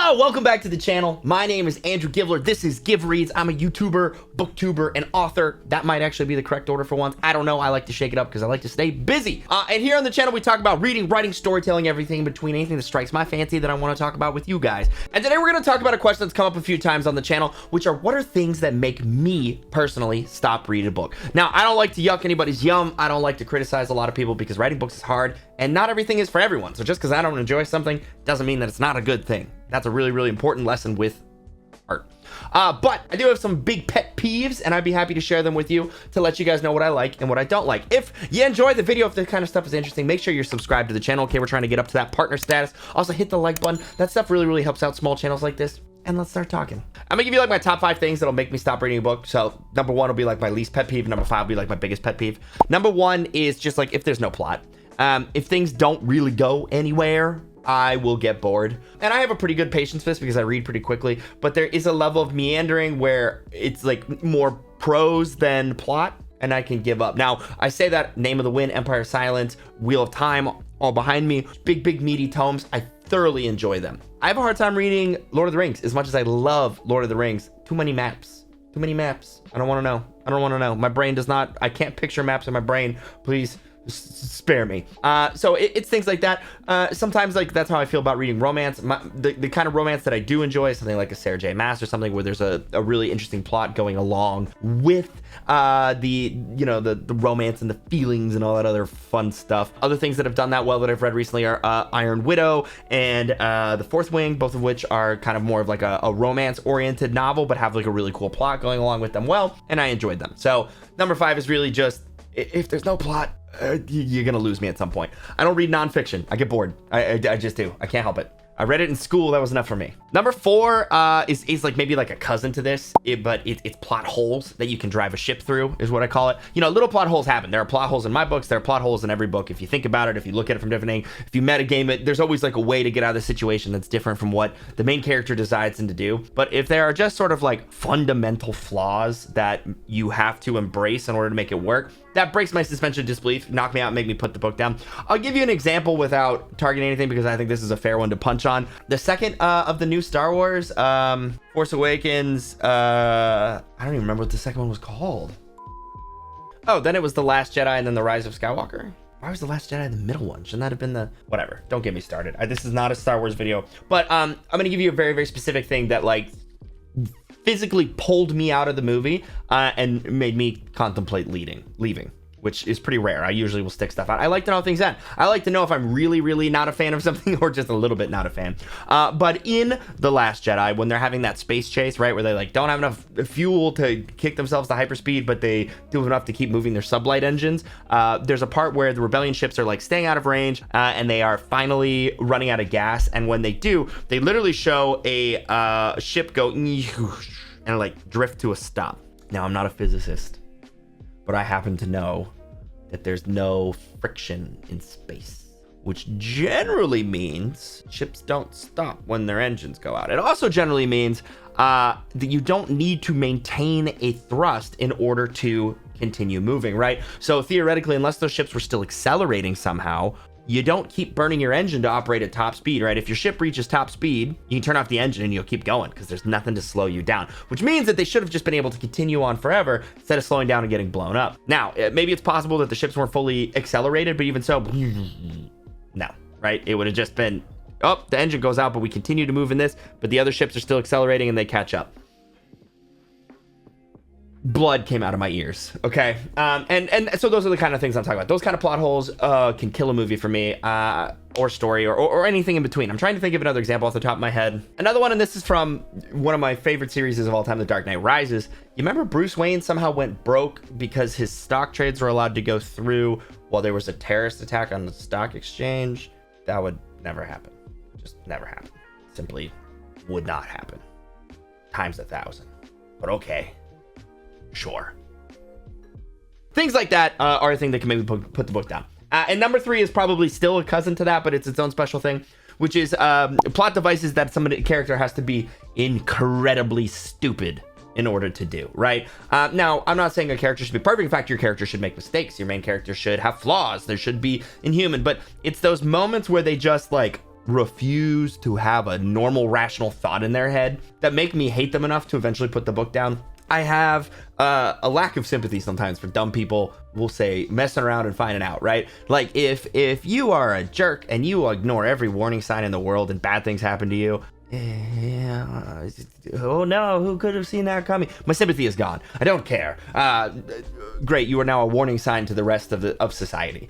Hello, welcome back to the channel. My name is Andrew Givler. This is GivReads. I'm a YouTuber, booktuber, and author. That might actually be the correct order for once. I don't know. I like to shake it up because I like to stay busy. And here on the channel, we talk about reading, writing, storytelling, everything in between, anything that strikes my fancy that I want to talk about with you guys. And today we're going to talk about a question that's come up a few times on the channel, which are what are things that make me personally stop reading a book? Now, I don't like to yuck anybody's yum. I don't like to criticize a lot of people because writing books is hard and not everything is for everyone. So just because I don't enjoy something doesn't mean that it's not a good thing. That's a really, really important lesson with art. But I do have some big pet peeves, and I'd be happy to share them with you to let you guys know what I like and what I don't like. If you enjoy the video, if this kind of stuff is interesting, make sure you're subscribed to the channel. Okay, we're trying to get up to that partner status. Also, hit the like button. That stuff really, really helps out small channels like this. And let's start talking. I'm gonna give you like my top 5 things that'll make me stop reading a book. So number 1 will be like my least pet peeve. Number 5 will be like my biggest pet peeve. Number 1 is just like if there's no plot. If things don't really go anywhere, I will get bored. And I have a pretty good patience for this because I read pretty quickly, but there is a level of meandering where it's like more prose than plot, and I can give up. Now, I say that Name of the Wind, Empire of Silence, Wheel of Time, all behind me, big meaty tomes. I thoroughly enjoy them. I have a hard time reading Lord of the Rings as much as I love Lord of the Rings. Too many maps. Too many maps. I don't want to know. I don't want to know. My brain does not, I can't picture maps in my brain. Please spare me. So it's things like that. Sometimes like that's how I feel about reading romance. The kind of romance that I do enjoy is something like a Sarah J. Maas or something where there's a really interesting plot going along with the romance and the feelings and all that other fun stuff. Other things that have done that well that I've read recently are Iron Widow and The Fourth Wing, both of which are kind of more of like a romance oriented novel but have like a really cool plot going along with them well, and I enjoyed them. So number 5 is really just if there's no plot, you're gonna lose me at some point. I don't read nonfiction. I get bored. I just do. I can't help it. I read it in school. That was enough for me. Number 4 is like maybe like a cousin to this, but it's plot holes that you can drive a ship through is what I call it. You know, little plot holes happen. There are plot holes in my books. There are plot holes in every book. If you think about it, if you look at it from different angles, if you metagame it, there's always like a way to get out of the situation that's different from what the main character decides to do. But if there are just sort of like fundamental flaws that you have to embrace in order to make it work, that breaks my suspension of disbelief, knock me out, make me put the book down. I'll give you an example without targeting anything because I think this is a fair one to punch on. The second of the new Star Wars, Force Awakens, I don't even remember what the second one was called. Oh, then it was The Last Jedi and then The Rise of Skywalker. Why was The Last Jedi the middle one? Shouldn't that have been the... Whatever, don't get me started. This is not a Star Wars video, but I'm gonna give you a very, very specific thing that like physically pulled me out of the movie and made me contemplate leaving, which is pretty rare. I usually will stick stuff out. I like to know how things end. I like to know if I'm really, really not a fan of something or just a little bit not a fan. But in The Last Jedi, when they're having that space chase, right, where they like don't have enough fuel to kick themselves to hyperspeed, but they do enough to keep moving their sublight engines, there's a part where the rebellion ships are like staying out of range and they are finally running out of gas. And when they do, they literally show a ship go and like drift to a stop. Now, I'm not a physicist, but I happen to know that there's no friction in space, which generally means ships don't stop when their engines go out. It also generally means that you don't need to maintain a thrust in order to continue moving, right? So theoretically, unless those ships were still accelerating somehow, you don't keep burning your engine to operate at top speed, right? If your ship reaches top speed, you can turn off the engine and you'll keep going because there's nothing to slow you down, which means that they should have just been able to continue on forever instead of slowing down and getting blown up. Now, maybe it's possible that the ships weren't fully accelerated, but even so, no, right? It would have just been, oh, the engine goes out, but we continue to move in this, but the other ships are still accelerating and they catch up. Blood came out of my ears. Okay. And so those are the kind of things I'm talking about. Those kind of plot holes can kill a movie for me, or story or anything in between. I'm trying to think of another example off the top of my head. Another one, and this is from one of my favorite series of all time, The Dark Knight Rises. You remember Bruce Wayne somehow went broke because his stock trades were allowed to go through while there was a terrorist attack on the stock exchange? That would never happen. Just never happen. Simply would not happen. Times 1,000. But okay. Sure. Things like that are a thing that can maybe put the book down. And number 3 is probably still a cousin to that, but it's its own special thing, which is plot devices that somebody character has to be incredibly stupid in order to do, right? Now, I'm not saying a character should be perfect. In fact, your character should make mistakes. Your main character should have flaws. There should be inhuman, but it's those moments where they just like refuse to have a normal rational thought in their head that make me hate them enough to eventually put the book down. I have a lack of sympathy sometimes for dumb people, we'll say, messing around and finding out, right? Like if you are a jerk and you ignore every warning sign in the world and bad things happen to you, yeah, oh no, who could have seen that coming? My sympathy is gone. I don't care. Great, you are now a warning sign to the rest of society.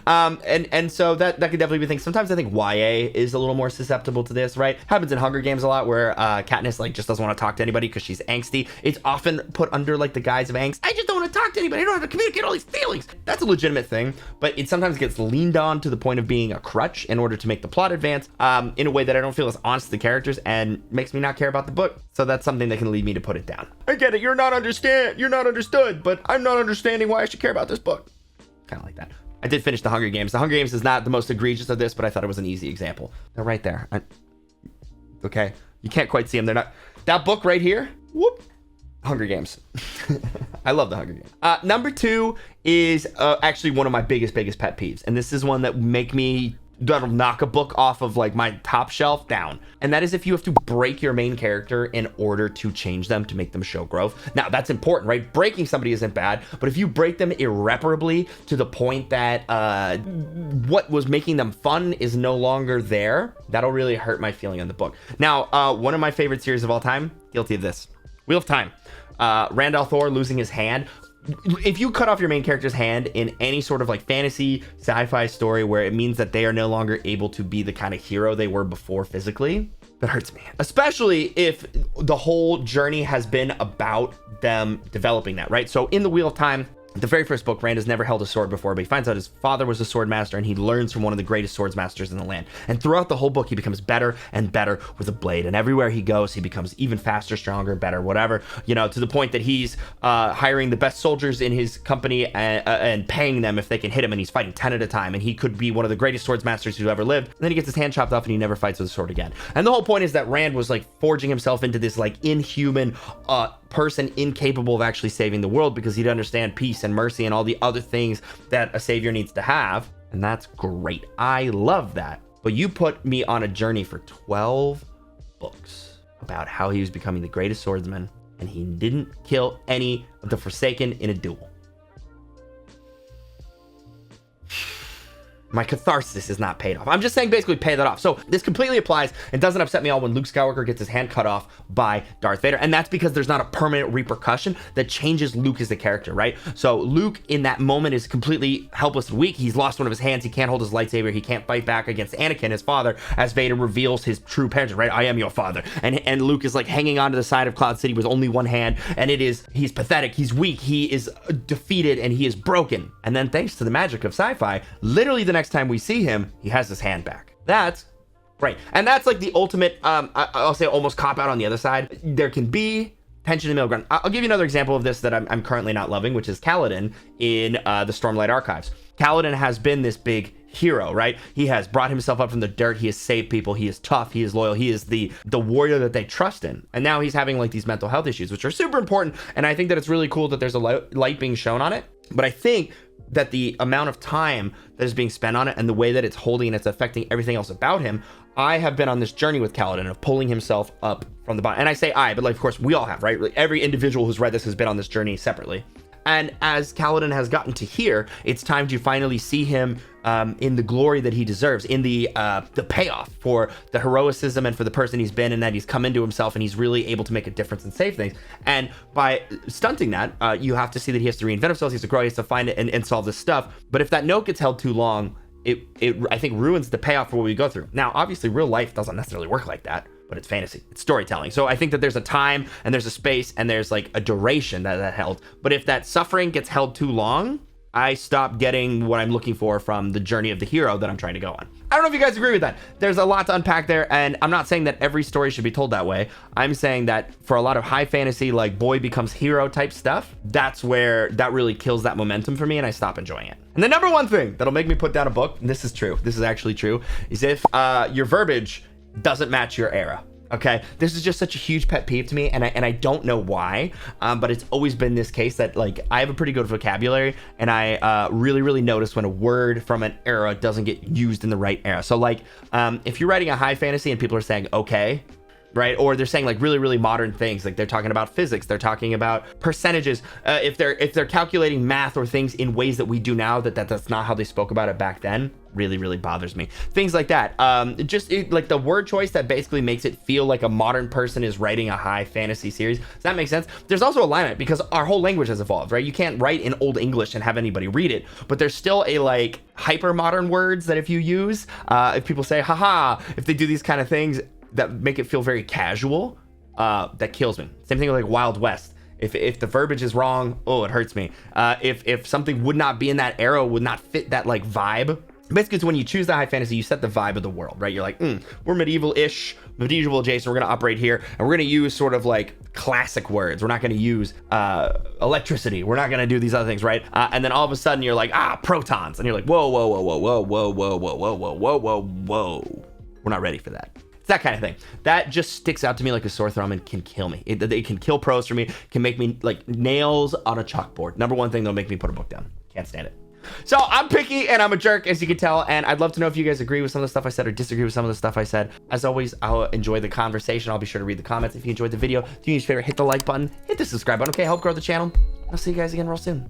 And so that could definitely be things. Sometimes I think YA is a little more susceptible to this, right? Happens in Hunger Games a lot, where Katniss like just doesn't want to talk to anybody because she's angsty. It's often put under like the guise of angst. I just don't want to talk to anybody. I don't have to communicate all these feelings. That's a legitimate thing, but it sometimes gets leaned on to the point of being a crutch in order to make the plot advance in a way that I don't feel is honest to the characters and makes me not care about the book. So that's something that can lead me to put it down. I get it. You're not understood, but I'm not understanding why I should care about this book. Kind of like that. I did finish the Hunger Games. The Hunger Games is not the most egregious of this, but I thought it was an easy example. They're right there. Okay. You can't quite see them. They're not. That book right here. Whoop. Hunger Games. I love the Hunger Games. Number 2 is actually one of my biggest pet peeves. And this is one that that'll knock a book off of like my top shelf down. And that is if you have to break your main character in order to change them, to make them show growth. Now that's important, right? Breaking somebody isn't bad, but if you break them irreparably to the point that what was making them fun is no longer there, that'll really hurt my feeling on the book. Now, one of my favorite series of all time, guilty of this, Wheel of Time. Randall Thor losing his hand. If you cut off your main character's hand in any sort of like fantasy sci-fi story where it means that they are no longer able to be the kind of hero they were before physically, that hurts me. Especially if the whole journey has been about them developing that, right? So in the Wheel of Time, the very first book, Rand has never held a sword before, but he finds out his father was a sword master and he learns from one of the greatest swords masters in the land. And throughout the whole book, he becomes better and better with a blade. And everywhere he goes, he becomes even faster, stronger, better, whatever, to the point that he's hiring the best soldiers in his company and paying them if they can hit him. And he's fighting 10 at a time. And he could be one of the greatest swords masters who's ever lived. And then he gets his hand chopped off and he never fights with a sword again. And the whole point is that Rand was like forging himself into this like inhuman person incapable of actually saving the world because he'd understand peace and mercy and all the other things that a savior needs to have. And that's great. I love that. But you put me on a journey for 12 books about how he was becoming the greatest swordsman and he didn't kill any of the Forsaken in a duel. My catharsis is not paid off. I'm just saying basically pay that off. So this completely applies and doesn't upset me all when Luke Skywalker gets his hand cut off by Darth Vader. And that's because there's not a permanent repercussion that changes Luke as a character, right? So Luke in that moment is completely helpless and weak. He's lost one of his hands. He can't hold his lightsaber. He can't fight back against Anakin, his father, as Vader reveals his true parents, right? I am your father. And Luke is like hanging onto the side of Cloud City with only one hand. And he's pathetic. He's weak. He is defeated and he is broken. And then thanks to the magic of sci-fi, literally the next time we see him, he has his hand back. That's great. And that's like the ultimate, I'll say almost cop out on the other side. There can be tension in the middle ground. I'll give you another example of this that I'm currently not loving, which is Kaladin in the Stormlight Archives. Kaladin has been this big hero, right? He has brought himself up from the dirt. He has saved people. He is tough. He is loyal. He is the warrior that they trust in. And now he's having like these mental health issues, which are super important. And I think that it's really cool that there's a light being shown on it. But I think that the amount of time that is being spent on it and the way that it's holding and it's affecting everything else about him, I have been on this journey with Kaladin of pulling himself up from the bottom. And I say I, but like, of course, we all have, right? Like, every individual who's read this has been on this journey separately. And as Kaladin has gotten to here, it's time to finally see him in the glory that he deserves, in the payoff for the heroicism and for the person he's been, and that he's come into himself and he's really able to make a difference and save things. And by stunting that, you have to see that he has to reinvent himself, he has to grow, he has to find it and solve this stuff. But if that note gets held too long, it I think ruins the payoff for what we go through. Now, obviously, real life doesn't necessarily work like that, but it's fantasy, it's storytelling. So I think that there's a time and there's a space and there's like a duration that held. But if that suffering gets held too long, I stop getting what I'm looking for from the journey of the hero that I'm trying to go on. I don't know if you guys agree with that. There's a lot to unpack there, and I'm not saying that every story should be told that way. I'm saying that for a lot of high fantasy, like boy becomes hero type stuff, that's where that really kills that momentum for me and I stop enjoying it. And the number one thing that'll make me put down a book, and this is true, this is actually true, is if your verbiage doesn't match your era. Okay, this is just such a huge pet peeve to me, and I don't know why, but it's always been this case that like I have a pretty good vocabulary, and I really notice when a word from an era doesn't get used in the right era. So like if you're writing a high fantasy and people are saying okay, right, or they're saying like really modern things, like they're talking about physics, they're talking about percentages, if they're calculating math or things in ways that we do now, that's not how they spoke about it back then, really bothers me. Things like that. Like the word choice that basically makes it feel like a modern person is writing a high fantasy series. Does that make sense? There's also alignment because our whole language has evolved, right? You can't write in old English and have anybody read it, but there's still a like hyper modern words that if you use, if people say haha, if they do these kind of things that make it feel very casual, that kills me. Same thing with like Wild West. If the verbiage is wrong, oh, it hurts me. If something would not be in that era, would not fit that like vibe. Basically, it's when you choose the high fantasy, you set the vibe of the world, right? You're like, we're medieval-ish, medieval adjacent. We're going to operate here, and we're going to use sort of like classic words. We're not going to use electricity. We're not going to do these other things, right? And then all of a sudden, you're like, protons, and you're like, whoa. We're not ready for that. It's that kind of thing. That just sticks out to me like a sore thumb and can kill me. It can kill prose for me. Can make me like nails on a chalkboard. Number one thing that'll make me put a book down. Can't stand it. So I'm picky and I'm a jerk, as you can tell, and I'd love to know if you guys agree with some of the stuff I said or disagree with some of the stuff I said. As always, I'll enjoy the conversation. I'll be sure to read the comments. If you enjoyed the video, do me a favor, hit the like button, hit the subscribe button, okay? Help grow the channel. I'll see you guys again real soon.